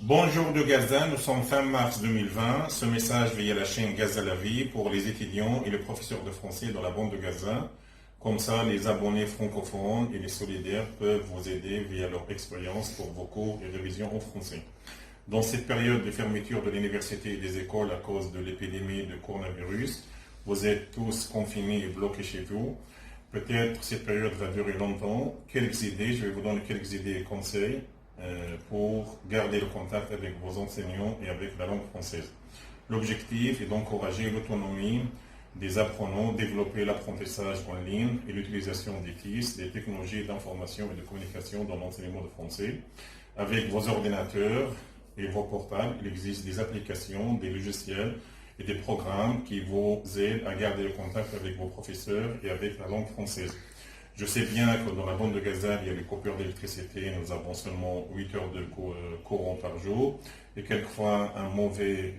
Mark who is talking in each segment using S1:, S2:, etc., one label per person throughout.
S1: Bonjour de Gaza, nous sommes fin mars 2020. Ce message via la chaîne Gaza la vie pour les étudiants et les professeurs de français dans la bande de Gaza. Comme ça, les abonnés francophones et les solidaires peuvent vous aider via leur expérience pour vos cours et révisions en français. Dans cette période de fermeture de l'université et des écoles à cause de l'épidémie de coronavirus, vous êtes tous confinés et bloqués chez vous. Peut-être cette période va durer longtemps. Quelques idées, je vais vous donner quelques idées et conseils pour garder le contact avec vos enseignants et avec la langue française. L'objectif est d'encourager l'autonomie des apprenants, développer l'apprentissage en ligne et l'utilisation des TIS, des technologies d'information et de communication dans l'enseignement de français. Avec vos ordinateurs et vos portables, il existe des applications, des logiciels et des programmes qui vous aident à garder le contact avec vos professeurs et avec la langue française. Je sais bien que dans la bande de Gaza, il y a les coupures d'électricité, nous avons seulement 8 heures de courant par jour et quelquefois une mauvaise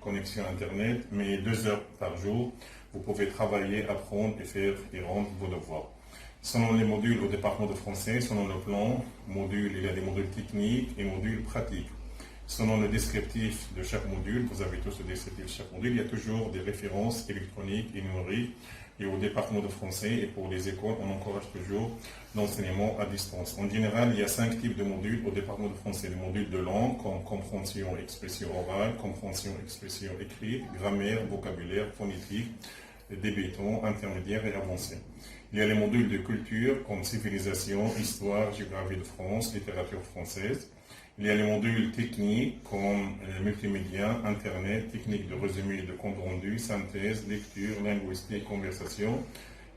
S1: connexion Internet, mais 2 heures par jour, vous pouvez travailler, apprendre et faire et rendre vos devoirs. Selon les modules au département de français, selon le plan, il y a des modules techniques et modules pratiques. Selon le descriptif de chaque module, vous avez tous le descriptif de chaque module, il y a toujours des références électroniques et numériques. Et au département de français et pour les écoles, on encourage toujours l'enseignement à distance. En général, il y a 5 types de modules au département de français. Les modules de langue, comme compréhension, expression orale, compréhension, expression écrite, grammaire, vocabulaire, phonétique, débutant, intermédiaire et avancé. Il y a les modules de culture, comme civilisation, histoire, géographie de France, littérature française. Il y a les modules techniques comme multimédia, internet, technique de résumé, de compte rendu, synthèse, lecture, linguistique, conversation.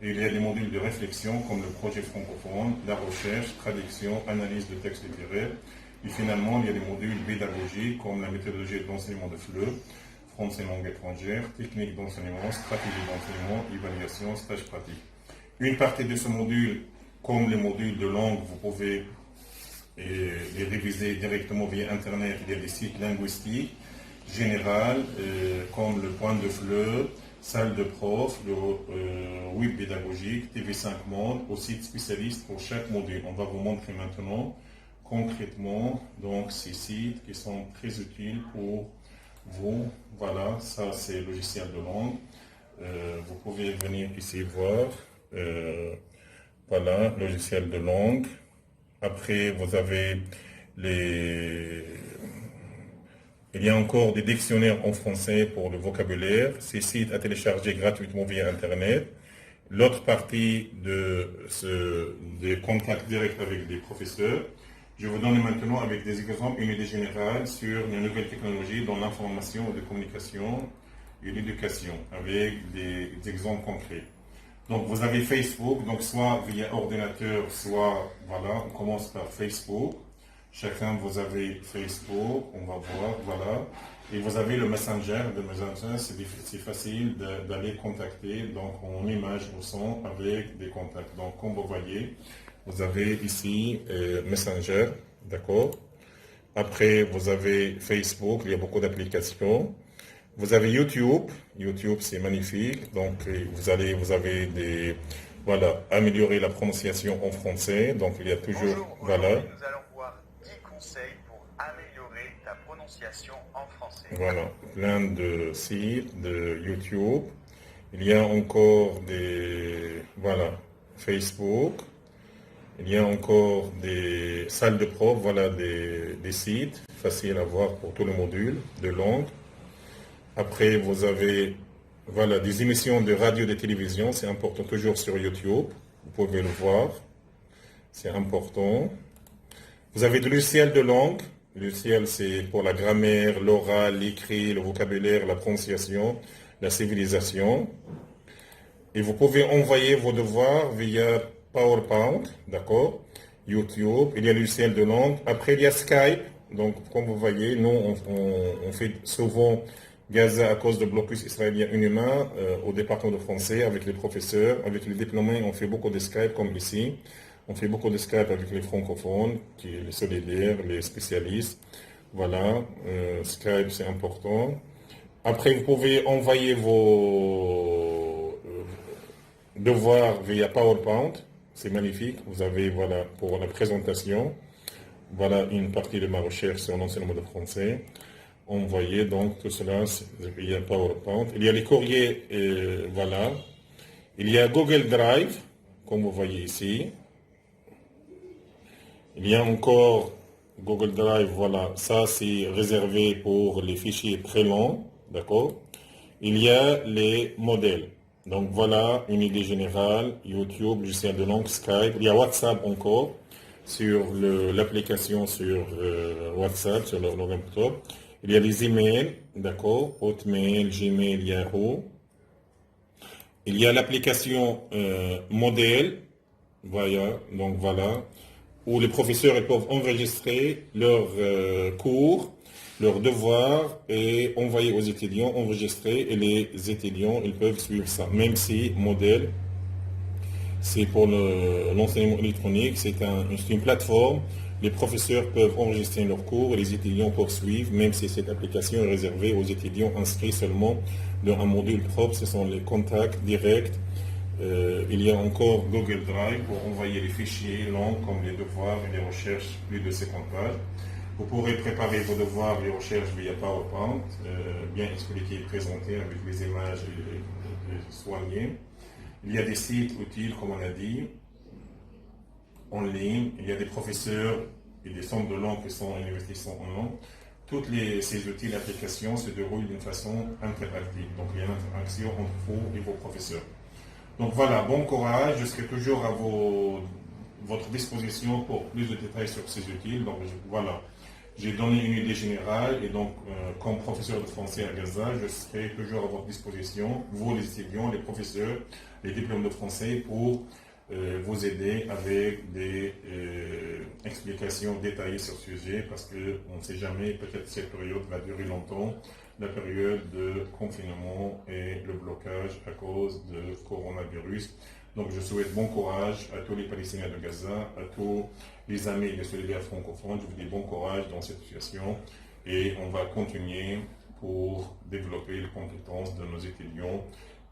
S1: Et il y a des modules de réflexion comme le projet francophone, la recherche, traduction, analyse de textes littéraires. Et finalement, il y a des modules pédagogiques comme la méthodologie d'enseignement de FLE, français langue étrangère, technique d'enseignement, stratégie d'enseignement, évaluation, stage pratique. Une partie de ce module, comme les modules de langue, vous pouvez les réviser directement via Internet, via des sites linguistiques généraux, comme le point de FLE, salle de prof, le web pédagogique, TV5 Monde, au site spécialiste pour chaque module. On va vous montrer maintenant concrètement donc ces sites qui sont très utiles pour vous. Voilà, ça c'est le logiciel de langue. Vous pouvez venir ici voir. Voilà, logiciel de langue. Après, vous avez il y a encore des dictionnaires en français pour le vocabulaire. Ces sites à télécharger gratuitement via Internet. L'autre partie des contacts directs avec des professeurs. Je vais vous donner maintenant avec des exemples une idée générale sur les nouvelles technologies dans l'information et la communication et l'éducation, avec des exemples concrets. Donc vous avez Facebook, donc soit via ordinateur, soit, voilà, on commence par Facebook. Chacun, vous avez Facebook, on va voir, voilà. Et vous avez le Messenger. Le Messenger, c'est facile d'aller contacter, donc en image ou son, avec des contacts. Donc comme vous voyez, vous avez ici Messenger, d'accord. Après, vous avez Facebook, il y a beaucoup d'applications. Vous avez YouTube. YouTube, c'est magnifique. Donc, vous avez voilà, améliorer la prononciation en français. Donc, il y a toujours,
S2: bonjour,
S1: voilà.
S2: Nous allons voir 10 conseils pour améliorer ta prononciation en français.
S1: Voilà, plein de sites de YouTube. Il y a encore voilà, Facebook. Il y a encore des salles de prof, voilà, des sites faciles à voir pour tous les modules de langue. Après, vous avez voilà, des émissions de radio et de télévision, c'est important toujours sur YouTube. Vous pouvez le voir, c'est important. Vous avez des logiciels de langue. Le logiciel, c'est pour la grammaire, l'oral, l'écrit, le vocabulaire, la prononciation, la civilisation. Et vous pouvez envoyer vos devoirs via PowerPoint, d'accord, YouTube. Il y a le logiciel de langue. Après, il y a Skype. Donc, comme vous voyez, nous, on fait souvent Gaza à cause de blocus israélien inhumain au département de français avec les professeurs, avec les diplômés, on fait beaucoup de Skype comme ici. On fait beaucoup de Skype avec les francophones, les solidaires, les spécialistes. Voilà, Skype c'est important. Après, vous pouvez envoyer vos devoirs via PowerPoint. C'est magnifique. Vous avez, voilà, pour la présentation. voilà une partie de ma recherche sur l'enseignement de français. On voyait donc tout cela, il y a PowerPoint. Il y a les courriers, voilà. Il y a Google Drive, comme vous voyez ici. Il y a encore Google Drive, voilà. Ça, c'est réservé pour les fichiers très longs, d'accord? Il y a les modèles. Donc voilà une idée générale, YouTube, logiciel de langue, Skype. Il y a WhatsApp encore sur l'application sur WhatsApp, sur le laptop. Il y a les emails, d'accord, Hotmail, Gmail, Yahoo. Il y a l'application modèle, voilà, donc voilà, où les professeurs ils peuvent enregistrer leurs cours, leurs devoirs et envoyer aux étudiants, enregistrer, et les étudiants ils peuvent suivre ça. Même si modèle, c'est pour l'enseignement électronique, c'est une plateforme. Les professeurs peuvent enregistrer leurs cours et les étudiants peuvent suivre, même si cette application est réservée aux étudiants inscrits seulement dans un module propre. Ce sont les contacts directs. Il y a encore Google Drive pour envoyer les fichiers longs comme les devoirs et les recherches, plus de 50 pages. Vous pourrez préparer vos devoirs et les recherches via PowerPoint, bien expliqué, présenté avec les images et soignées. Il y a des sites utiles, comme on a dit, en ligne. Il y a des professeurs et des centres de langue qui sont investissants en langue. Toutes ces outils d'application se déroulent d'une façon interactive. Donc il y a une interaction entre vous et vos professeurs. Donc voilà, bon courage. Je serai toujours à votre disposition pour plus de détails sur ces outils. Donc voilà, j'ai donné une idée générale et donc comme professeur de français à Gaza, je serai toujours à votre disposition, vous les étudiants, les professeurs, les diplômes de français pour vous aider avec des explications détaillées sur ce sujet parce qu'on ne sait jamais, peut-être cette période va durer longtemps, la période de confinement et le blocage à cause de coronavirus. Donc je souhaite bon courage à tous les Palestiniens de Gaza, à tous les amis des solidaires francophones. Je vous dis bon courage dans cette situation et on va continuer pour développer les compétences de nos étudiants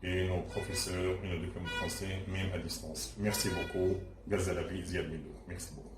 S1: et nos professeurs et nos diplômes français, même à distance. Merci beaucoup. Gaza la vie, Ziad Milou. Merci beaucoup.